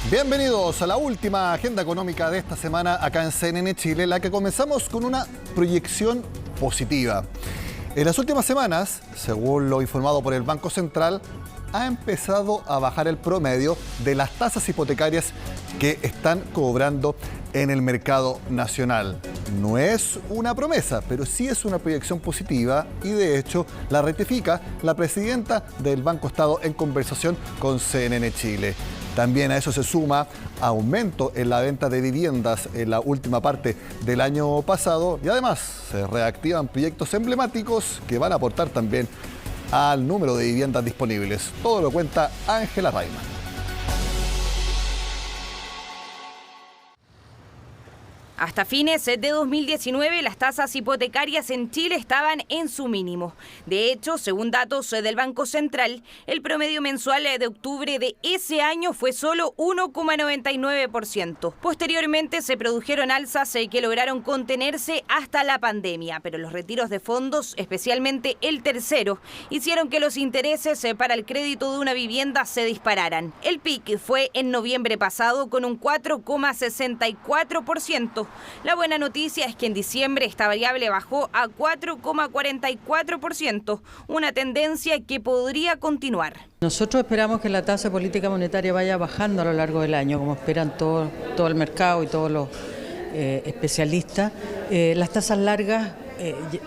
Bienvenidos a la última agenda económica de esta semana acá en CNN Chile, la que comenzamos con una proyección positiva. En las últimas semanas, según lo informado por el Banco Central, ha empezado a bajar el promedio de las tasas hipotecarias que están cobrando en el mercado nacional. No es una promesa, pero sí es una proyección positiva y de hecho la rectifica la presidenta del Banco Estado en conversación con CNN Chile. También a eso se suma aumento en la venta de viviendas en la última parte del año pasado y además se reactivan proyectos emblemáticos que van a aportar también al número de viviendas disponibles. Todo lo cuenta Ángela Rayman. Hasta fines de 2019, las tasas hipotecarias en Chile estaban en su mínimo. De hecho, según datos del Banco Central, el promedio mensual de octubre de ese año fue solo 1,99%. Posteriormente se produjeron alzas que lograron contenerse hasta la pandemia, pero los retiros de fondos, especialmente el tercero, hicieron que los intereses para el crédito de una vivienda se dispararan. El pic fue en noviembre pasado con un 4,64%. La buena noticia es que en diciembre esta variable bajó a 4,44%, una tendencia que podría continuar. Nosotros esperamos que la tasa de política monetaria vaya bajando a lo largo del año, como esperan todo el mercado y todos los especialistas. Las tasas largas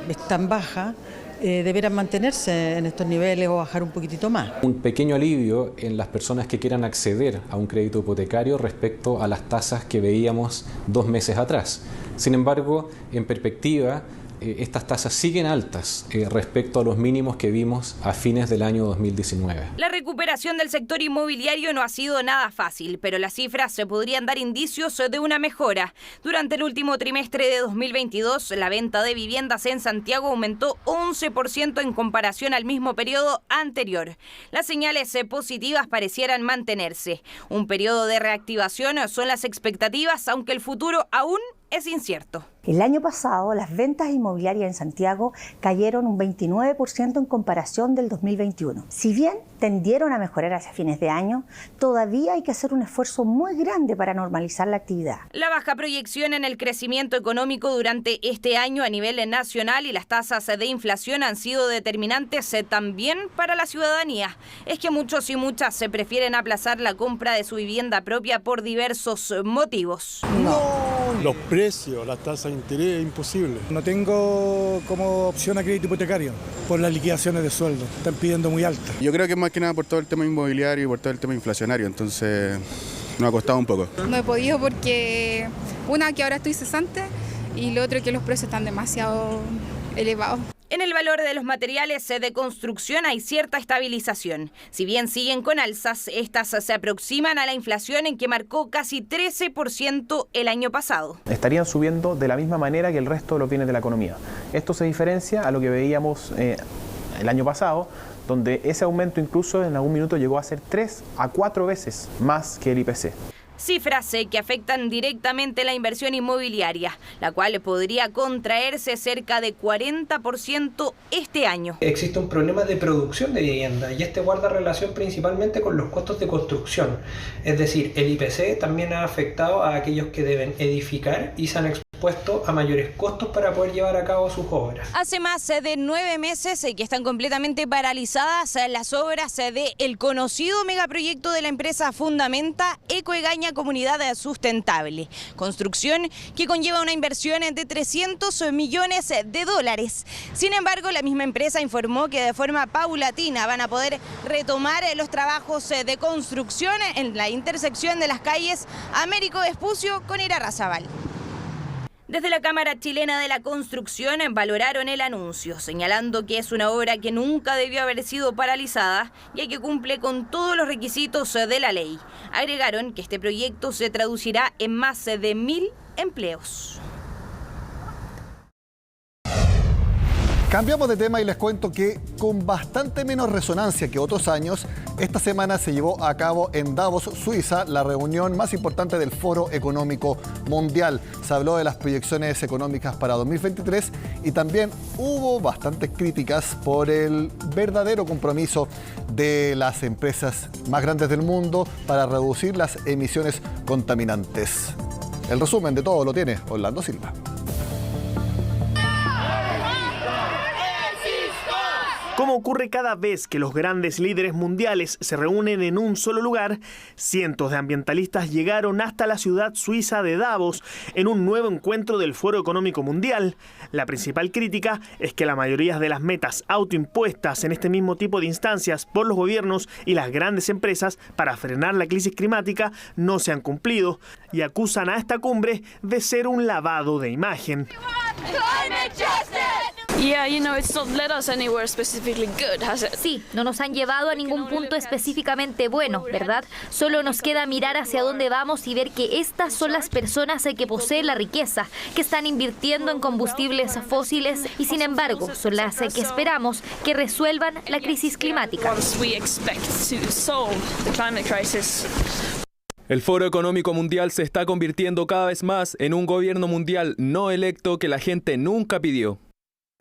están bajas. Deberán mantenerse en estos niveles o bajar un poquitito más. Un pequeño alivio en las personas que quieran acceder a un crédito hipotecario respecto a las tasas que veíamos 2 meses atrás. Sin embargo, en perspectiva, estas tasas siguen altas respecto a los mínimos que vimos a fines del año 2019. La recuperación del sector inmobiliario no ha sido nada fácil, pero las cifras se podrían dar indicios de una mejora. Durante el último trimestre de 2022, la venta de viviendas en Santiago aumentó 11% en comparación al mismo periodo anterior. Las señales positivas parecieran mantenerse. Un periodo de reactivación son las expectativas, aunque el futuro aún es incierto. El año pasado, las ventas inmobiliarias en Santiago cayeron un 29% en comparación del 2021. Si bien tendieron a mejorar hacia fines de año, todavía hay que hacer un esfuerzo muy grande para normalizar la actividad. La baja proyección en el crecimiento económico durante este año a nivel nacional y las tasas de inflación han sido determinantes también para la ciudadanía. Es que muchos y muchas se prefieren aplazar la compra de su vivienda propia por diversos motivos. Los precios, las tasas de interés, es imposible. No tengo como opción a crédito hipotecario por las liquidaciones de sueldo. Están pidiendo muy alta. Yo creo que es más que nada por todo el tema inmobiliario y por todo el tema inflacionario, entonces nos ha costado un poco. No he podido porque una, que ahora estoy cesante, y lo otro, que los precios están demasiado elevados. En el valor de los materiales de construcción hay cierta estabilización. Si bien siguen con alzas, estas se aproximan a la inflación en que marcó casi 13% el año pasado. Estarían subiendo de la misma manera que el resto de los bienes de la economía. Esto se diferencia a lo que veíamos el año pasado, donde ese aumento incluso en algún minuto llegó a ser 3 a 4 veces más que el IPC. Cifras que afectan directamente la inversión inmobiliaria, la cual podría contraerse cerca de 40% este año. Existe un problema de producción de vivienda y este guarda relación principalmente con los costos de construcción. Es decir, el IPC también ha afectado a aquellos que deben edificar y se han expuesto a mayores costos para poder llevar a cabo sus obras. Hace más de 9 meses que están completamente paralizadas las obras del conocido megaproyecto de la empresa Fundamenta, Ecoegaña Comunidad Sustentable. Construcción que conlleva una inversión de $300 millones. Sin embargo, la misma empresa informó que de forma paulatina van a poder retomar los trabajos de construcción en la intersección de las calles Américo Vespucio con Irarrázaval. Desde la Cámara Chilena de la Construcción valoraron el anuncio, señalando que es una obra que nunca debió haber sido paralizada, ya que cumple con todos los requisitos de la ley. Agregaron que este proyecto se traducirá en más de 1.000 empleos. Cambiamos de tema y les cuento que con bastante menos resonancia que otros años, esta semana se llevó a cabo en Davos, Suiza, la reunión más importante del Foro Económico Mundial. Se habló de las proyecciones económicas para 2023 y también hubo bastantes críticas por el verdadero compromiso de las empresas más grandes del mundo para reducir las emisiones contaminantes. El resumen de todo lo tiene Orlando Silva. Como ocurre cada vez que los grandes líderes mundiales se reúnen en un solo lugar, cientos de ambientalistas llegaron hasta la ciudad suiza de Davos en un nuevo encuentro del Foro Económico Mundial. La principal crítica es que la mayoría de las metas autoimpuestas en este mismo tipo de instancias por los gobiernos y las grandes empresas para frenar la crisis climática no se han cumplido y acusan a esta cumbre de ser un lavado de imagen. Sí, no nos han llevado a ningún punto específicamente bueno, ¿verdad? Solo nos queda mirar hacia dónde vamos y ver que estas son las personas que poseen la riqueza, que están invirtiendo en combustibles fósiles y sin embargo son las que esperamos que resuelvan la crisis climática. El Foro Económico Mundial se está convirtiendo cada vez más en un gobierno mundial no electo que la gente nunca pidió.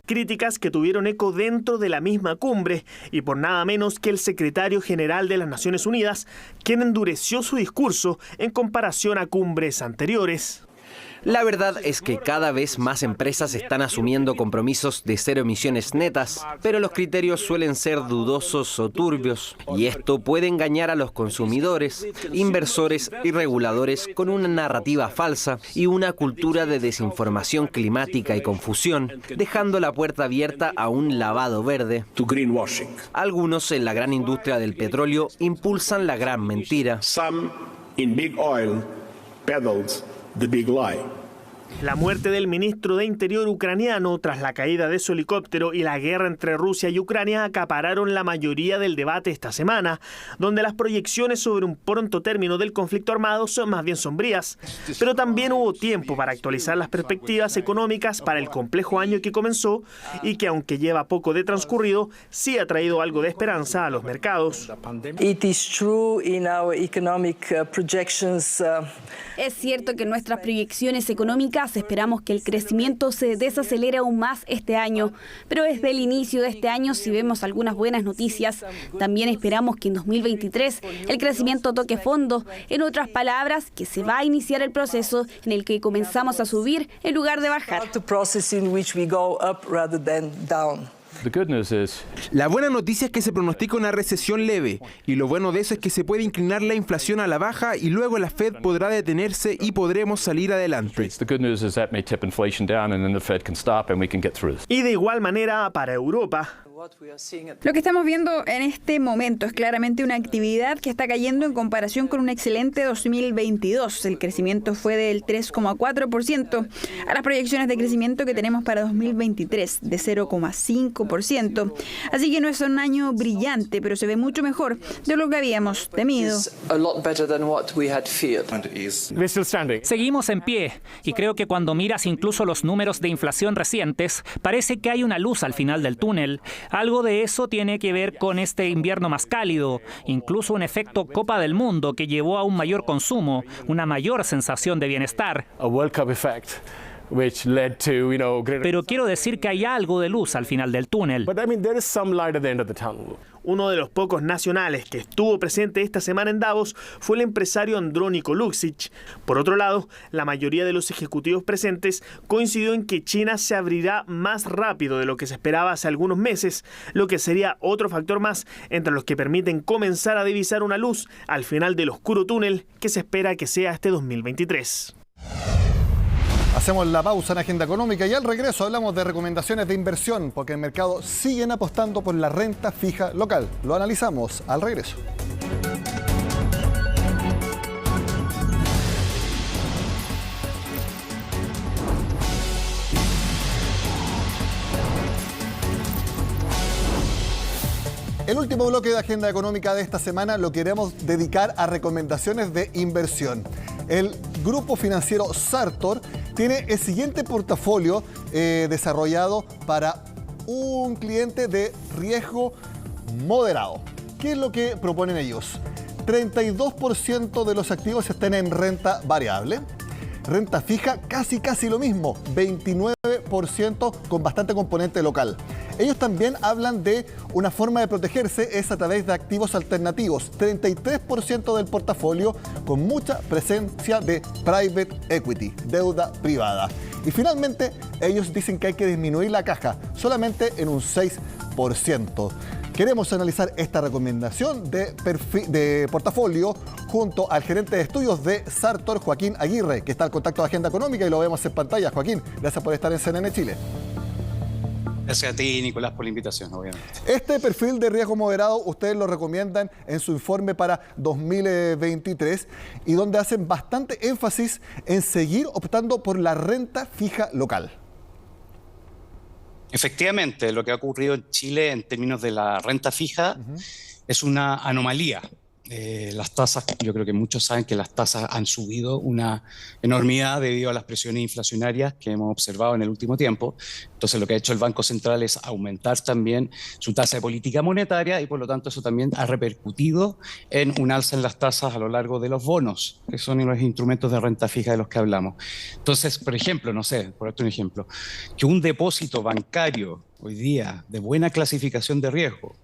Críticas que tuvieron eco dentro de la misma cumbre y por nada menos que el secretario general de las Naciones Unidas, quien endureció su discurso en comparación a cumbres anteriores. La verdad es que cada vez más empresas están asumiendo compromisos de cero emisiones netas, pero los criterios suelen ser dudosos o turbios, y esto puede engañar a los consumidores, inversores y reguladores con una narrativa falsa y una cultura de desinformación climática y confusión, dejando la puerta abierta a un lavado verde. Algunos en la gran industria del petróleo impulsan la gran mentira. La muerte del ministro de Interior ucraniano tras la caída de su helicóptero y la guerra entre Rusia y Ucrania acapararon la mayoría del debate esta semana, donde las proyecciones sobre un pronto término del conflicto armado son más bien sombrías. Pero también hubo tiempo para actualizar las perspectivas económicas para el complejo año que comenzó y que, aunque lleva poco de transcurrido, sí ha traído algo de esperanza a los mercados. Es cierto que en nuestras proyecciones económicas esperamos que el crecimiento se desacelere aún más este año, pero desde el inicio de este año, si vemos algunas buenas noticias, también esperamos que en 2023 el crecimiento toque fondo. En otras palabras, que se va a iniciar el proceso en el que comenzamos a subir en lugar de bajar. La buena noticia es que se pronostica una recesión leve y lo bueno de eso es que se puede inclinar la inflación a la baja y luego la Fed podrá detenerse y podremos salir adelante. Y de igual manera para Europa. Lo que estamos viendo en este momento es claramente una actividad que está cayendo en comparación con un excelente 2022. El crecimiento fue del 3,4% a las proyecciones de crecimiento que tenemos para 2023 de 0,5%. Así que no es un año brillante, pero se ve mucho mejor de lo que habíamos temido. Seguimos en pie y creo que cuando miras incluso los números de inflación recientes, parece que hay una luz al final del túnel. Algo de eso tiene que ver con este invierno más cálido, incluso un efecto Copa del Mundo que llevó a un mayor consumo, una mayor sensación de bienestar. Pero quiero decir que hay algo de luz al final del túnel. Uno de los pocos nacionales que estuvo presente esta semana en Davos fue el empresario Andrónico Luksic. Por otro lado, la mayoría de los ejecutivos presentes coincidió en que China se abrirá más rápido de lo que se esperaba hace algunos meses, lo que sería otro factor más entre los que permiten comenzar a divisar una luz al final del oscuro túnel que se espera que sea este 2023. Hacemos la pausa en Agenda Económica y al regreso hablamos de recomendaciones de inversión, porque el mercado siguen apostando por la renta fija local. Lo analizamos al regreso. El último bloque de Agenda Económica de esta semana lo queremos dedicar a recomendaciones de inversión. El grupo financiero Sartor tiene el siguiente portafolio desarrollado para un cliente de riesgo moderado. ¿Qué es lo que proponen ellos? 32% de los activos están en renta variable. Renta fija, casi lo mismo, 29% con bastante componente local. Ellos también hablan de una forma de protegerse es a través de activos alternativos. 33% del portafolio con mucha presencia de private equity, deuda privada. Y finalmente, ellos dicen que hay que disminuir la caja solamente en un 6%. Queremos analizar esta recomendación de portafolio junto al gerente de estudios de Sartor, Joaquín Aguirre, que está al contacto de Agenda Económica y lo vemos en pantalla. Joaquín, gracias por estar en CNN Chile. Gracias a ti, Nicolás, por la invitación, obviamente. Este perfil de riesgo moderado ustedes lo recomiendan en su informe para 2023 y donde hacen bastante énfasis en seguir optando por la renta fija local. Efectivamente, lo que ha ocurrido en Chile en términos de la renta fija es una anomalía. Las tasas, yo creo que muchos saben que las tasas han subido una enormidad debido a las presiones inflacionarias que hemos observado en el último tiempo. Entonces lo que ha hecho el Banco Central es aumentar también su tasa de política monetaria y por lo tanto eso también ha repercutido en un alza en las tasas a lo largo de los bonos, que son los instrumentos de renta fija de los que hablamos. Entonces, por ejemplo, no sé, por darte un ejemplo, que un depósito bancario hoy día de buena clasificación de riesgo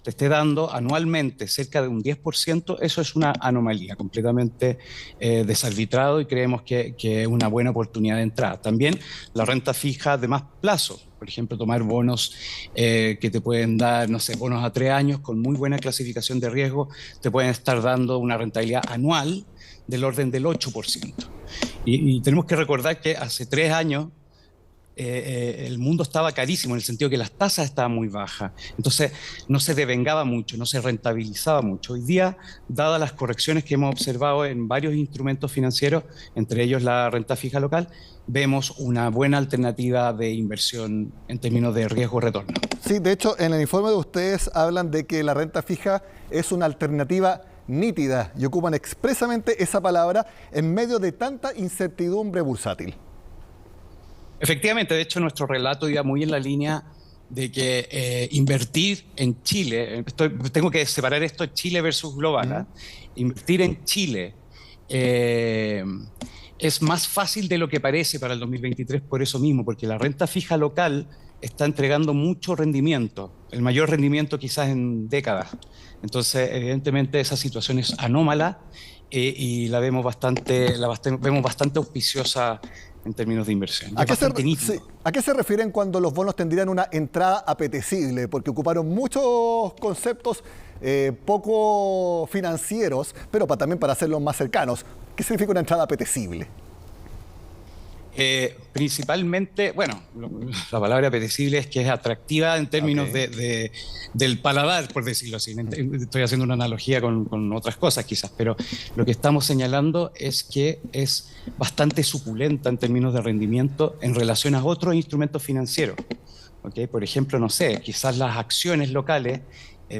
te esté dando anualmente cerca de un 10%, eso es una anomalía completamente desarbitrado y creemos que es una buena oportunidad de entrada. También la renta fija de más plazo, por ejemplo, tomar bonos que te pueden dar, no sé, bonos a 3 años con muy buena clasificación de riesgo, te pueden estar dando una rentabilidad anual del orden del 8%. Y tenemos que recordar que hace 3 años el mundo estaba carísimo en el sentido que las tasas estaban muy bajas, entonces no se devengaba mucho, no se rentabilizaba mucho. Hoy día, dadas las correcciones que hemos observado en varios instrumentos financieros, entre ellos la renta fija local, vemos una buena alternativa de inversión en términos de riesgo-retorno. Sí, de hecho, en el informe de ustedes hablan de que la renta fija es una alternativa nítida y ocupan expresamente esa palabra en medio de tanta incertidumbre bursátil. Efectivamente, de hecho nuestro relato iba muy en la línea de que invertir en Chile, tengo que separar esto Chile versus global, invertir en Chile es más fácil de lo que parece para el 2023 por eso mismo, porque la renta fija local está entregando mucho rendimiento, el mayor rendimiento quizás en décadas. Entonces, evidentemente esa situación es anómala y la vemos bastante auspiciosa en términos de inversión. ¿A qué se refieren cuando los bonos tendrían una entrada apetecible? Porque ocuparon muchos conceptos poco financieros, pero también para hacerlos más cercanos. ¿Qué significa una entrada apetecible? Principalmente, bueno, la palabra apetecible es que es atractiva en términos del paladar, por decirlo así. Estoy haciendo una analogía con otras cosas quizás, pero lo que estamos señalando es que es bastante suculenta en términos de rendimiento en relación a otros instrumentos financieros. Por ejemplo, no sé, quizás las acciones locales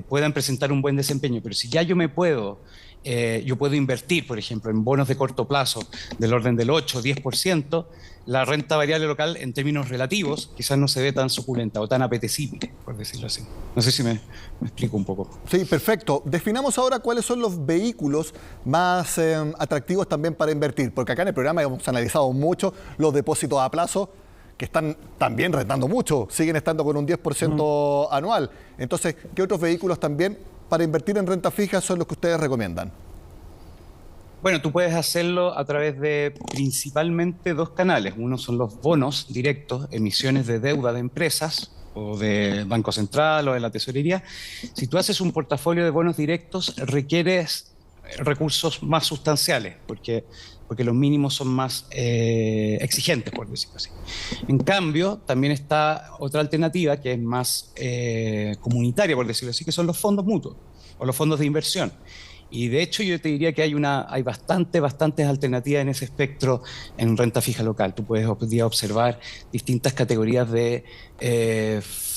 puedan presentar un buen desempeño, pero si ya yo puedo invertir, por ejemplo, en bonos de corto plazo del orden del 8 o 10%, la renta variable local en términos relativos quizás no se ve tan suculenta o tan apetecible, por decirlo así. No sé si me explico un poco. Sí, perfecto. Definamos ahora cuáles son los vehículos más atractivos también para invertir, porque acá en el programa hemos analizado mucho los depósitos a plazo, que están también rentando mucho, siguen estando con un 10% anual. Entonces, ¿qué otros vehículos también para invertir en renta fija son los que ustedes recomiendan? Bueno, tú puedes hacerlo a través de principalmente 2 canales. Uno son los bonos directos, emisiones de deuda de empresas o de Banco Central o de la Tesorería. Si tú haces un portafolio de bonos directos, requieres recursos más sustanciales, porque los mínimos son más exigentes, por decirlo así. En cambio, también está otra alternativa que es más comunitaria, por decirlo así, que son los fondos mutuos o los fondos de inversión. Y de hecho yo te diría que hay bastantes alternativas en ese espectro en renta fija local. Tú puedes hoy día observar distintas categorías de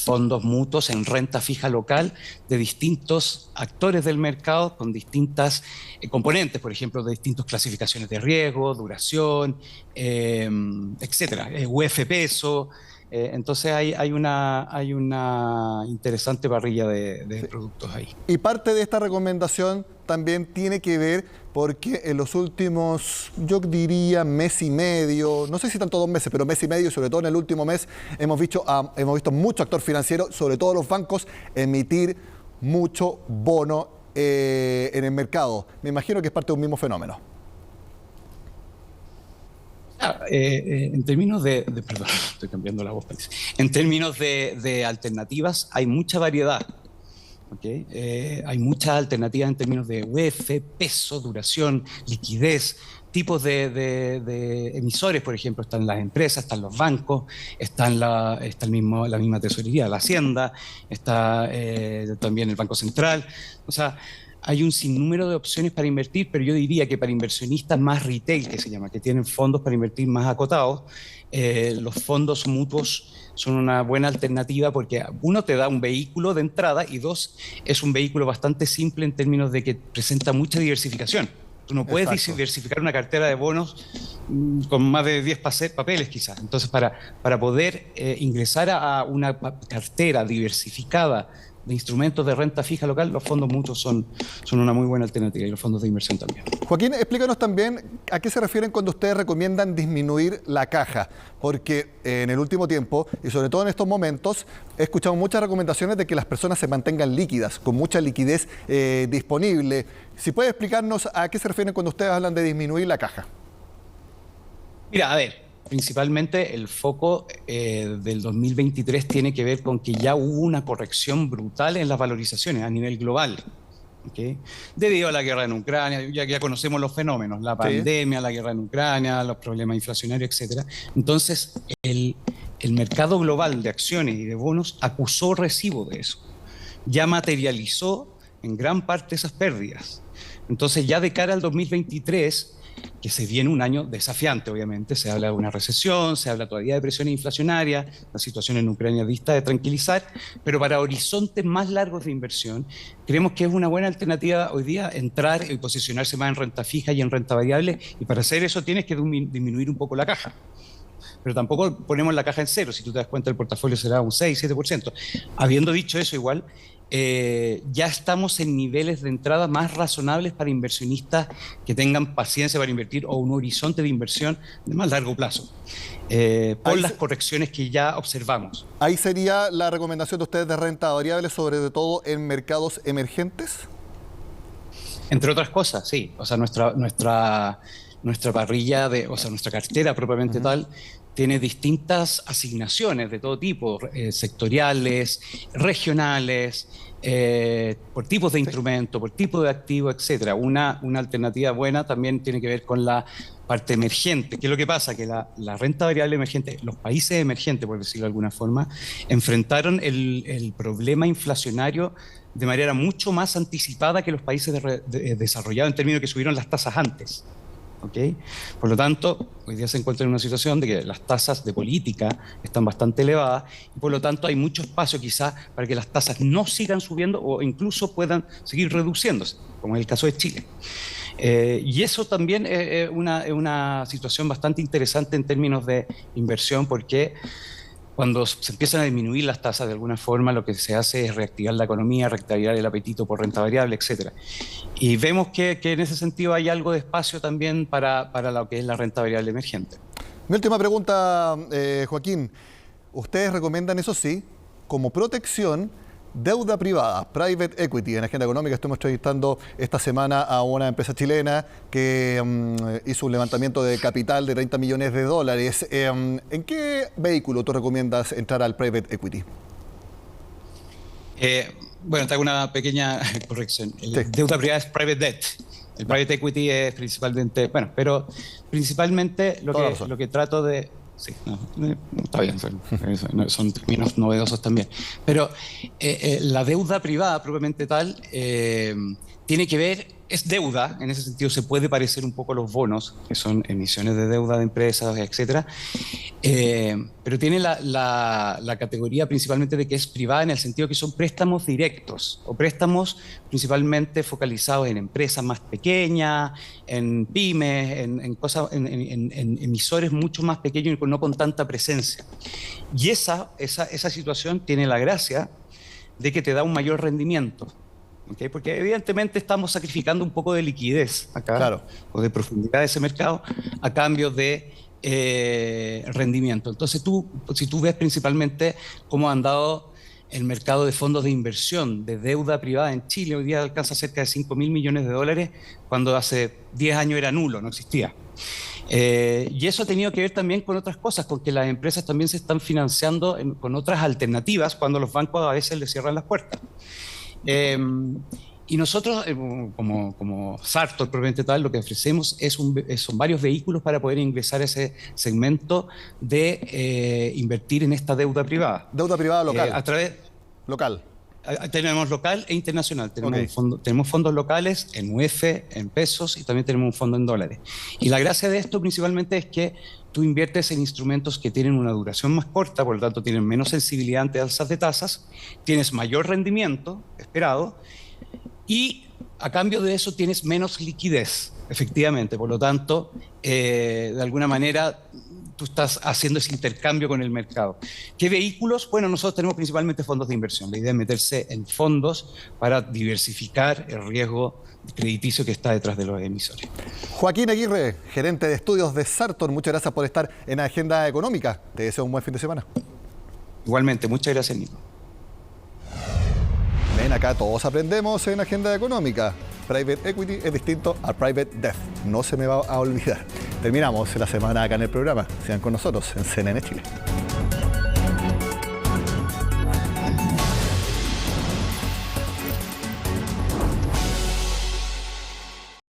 fondos mutuos en renta fija local de distintos actores del mercado con distintas componentes, por ejemplo, de distintas clasificaciones de riesgo, duración, etcétera, UF peso, Entonces hay una interesante parrilla de productos ahí. Y parte de esta recomendación también tiene que ver porque en los últimos, yo diría, mes y medio, no sé si tanto 2 meses, pero mes y medio, sobre todo en el último mes, hemos visto mucho actor financiero, sobre todo los bancos, emitir mucho bono en el mercado. Me imagino que es parte de un mismo fenómeno. En términos perdón, estoy cambiando la voz. En términos de alternativas, hay mucha variedad. ¿Okay? Hay muchas alternativas en términos de UF, peso, duración, liquidez, tipos de emisores, por ejemplo, están las empresas, están los bancos, está la misma tesorería, la Hacienda, está también el Banco Central. O sea, hay un sinnúmero de opciones para invertir, pero yo diría que para inversionistas más retail, que se llama, que tienen fondos para invertir más acotados, los fondos mutuos son una buena alternativa porque uno te da un vehículo de entrada y dos, es un vehículo bastante simple en términos de que presenta mucha diversificación. Tú no puedes diversificar una cartera de bonos con más de 10 papeles quizás. Entonces, para poder ingresar a una cartera diversificada de instrumentos de renta fija local, los fondos mutuos son una muy buena alternativa y los fondos de inversión también. Joaquín, explícanos también a qué se refieren cuando ustedes recomiendan disminuir la caja, porque en el último tiempo, y sobre todo en estos momentos, he escuchado muchas recomendaciones de que las personas se mantengan líquidas, con mucha liquidez disponible. Si puede explicarnos a qué se refieren cuando ustedes hablan de disminuir la caja. Mira, a ver, principalmente el foco del 2023 tiene que ver con que ya hubo una corrección brutal en las valorizaciones a nivel global. ¿Okay? Debido a la guerra en Ucrania, ya conocemos los fenómenos, la pandemia, la guerra en Ucrania, los problemas inflacionarios, etc. Entonces, el mercado global de acciones y de bonos acusó recibo de eso. Ya materializó en gran parte esas pérdidas. Entonces, ya de cara al 2023, que se viene un año desafiante, obviamente, se habla de una recesión, se habla todavía de presiones inflacionarias, la situación en Ucrania dista de tranquilizar, pero para horizontes más largos de inversión, creemos que es una buena alternativa hoy día entrar y posicionarse más en renta fija y en renta variable, y para hacer eso tienes que disminuir un poco la caja. Pero tampoco ponemos la caja en cero, si tú te das cuenta el portafolio será un 6-7%. Habiendo dicho eso, igual, ya estamos en niveles de entrada más razonables para inversionistas que tengan paciencia para invertir o un horizonte de inversión de más largo plazo, por las correcciones que ya observamos. ¿Ahí sería la recomendación de ustedes de renta variable, sobre todo en mercados emergentes? Entre otras cosas, sí. O sea, nuestra parrilla, nuestra cartera propiamente tal, tiene distintas asignaciones de todo tipo, sectoriales, regionales, por tipos de instrumento, por tipo de activo, etc. Una alternativa buena también tiene que ver con la parte emergente. ¿Qué es lo que pasa? Que la renta variable emergente, los países emergentes, por decirlo de alguna forma, enfrentaron el problema inflacionario de manera mucho más anticipada que los países desarrollados, en términos de que subieron las tasas antes. ¿Okay? Por lo tanto, hoy día se encuentra en una situación de que las tasas de política están bastante elevadas y por lo tanto hay mucho espacio quizás para que las tasas no sigan subiendo o incluso puedan seguir reduciéndose, como es el caso de Chile. Y eso también es una situación bastante interesante en términos de inversión, porque cuando se empiezan a disminuir las tasas de alguna forma, lo que se hace es reactivar la economía, reactivar el apetito por renta variable, etc. Y vemos que en ese sentido hay algo de espacio también para lo que es la renta variable emergente. Mi última pregunta, Joaquín. Ustedes recomiendan, eso sí, como protección, deuda privada, private equity. En Agenda Económica estamos entrevistando esta semana a una empresa chilena que hizo un levantamiento de capital de $30 millones. ¿En qué vehículo tú recomiendas entrar al private equity? Bueno, te hago una pequeña corrección. Deuda privada es private debt. El private equity es principalmente, pero principalmente lo que trato de... Sí, está bien, son términos novedosos también. Pero la deuda privada propiamente tal tiene que ver es deuda, en ese sentido se puede parecer un poco a los bonos, que son emisiones de deuda de empresas, etcétera, pero tiene la categoría principalmente de que es privada en el sentido que son préstamos directos o préstamos principalmente focalizados en empresas más pequeñas, en pymes, en emisores mucho más pequeños y no con tanta presencia. Y esa situación tiene la gracia de que te da un mayor rendimiento. ¿Okay? Porque evidentemente estamos sacrificando un poco de liquidez acá, claro, o de profundidad de ese mercado a cambio de rendimiento. Entonces si tú ves principalmente cómo ha andado el mercado de fondos de inversión de deuda privada en Chile, hoy día alcanza cerca de 5.000 millones de dólares, cuando hace 10 años era nulo, no existía. Y eso ha tenido que ver también con otras cosas, con que las empresas también se están financiando con otras alternativas cuando los bancos a veces les cierran las puertas. Y nosotros, como Sartor propiamente tal, lo que ofrecemos son varios vehículos para poder ingresar a ese segmento de invertir en esta deuda privada. Deuda privada local. A través... Local. Tenemos local e internacional. Tenemos, Okay. Tenemos fondos locales en UF, en pesos, y también tenemos un fondo en dólares. Y la gracia de esto principalmente es que tú inviertes en instrumentos que tienen una duración más corta, por lo tanto tienen menos sensibilidad ante alzas de tasas, tienes mayor rendimiento esperado y a cambio de eso tienes menos liquidez, efectivamente. Por lo tanto, de alguna manera tú estás haciendo ese intercambio con el mercado. ¿Qué vehículos? Bueno, nosotros tenemos principalmente fondos de inversión. La idea es meterse en fondos para diversificar el riesgo crediticio que está detrás de los emisores. Joaquín Aguirre, gerente de estudios de Sartor, muchas gracias por estar en Agenda Económica. Te deseo un buen fin de semana. Igualmente, muchas gracias, Nico. Ven acá, todos aprendemos en Agenda Económica. Private Equity es distinto a Private Debt. No se me va a olvidar. Terminamos la semana acá en el programa. Sigan con nosotros en CNN Chile.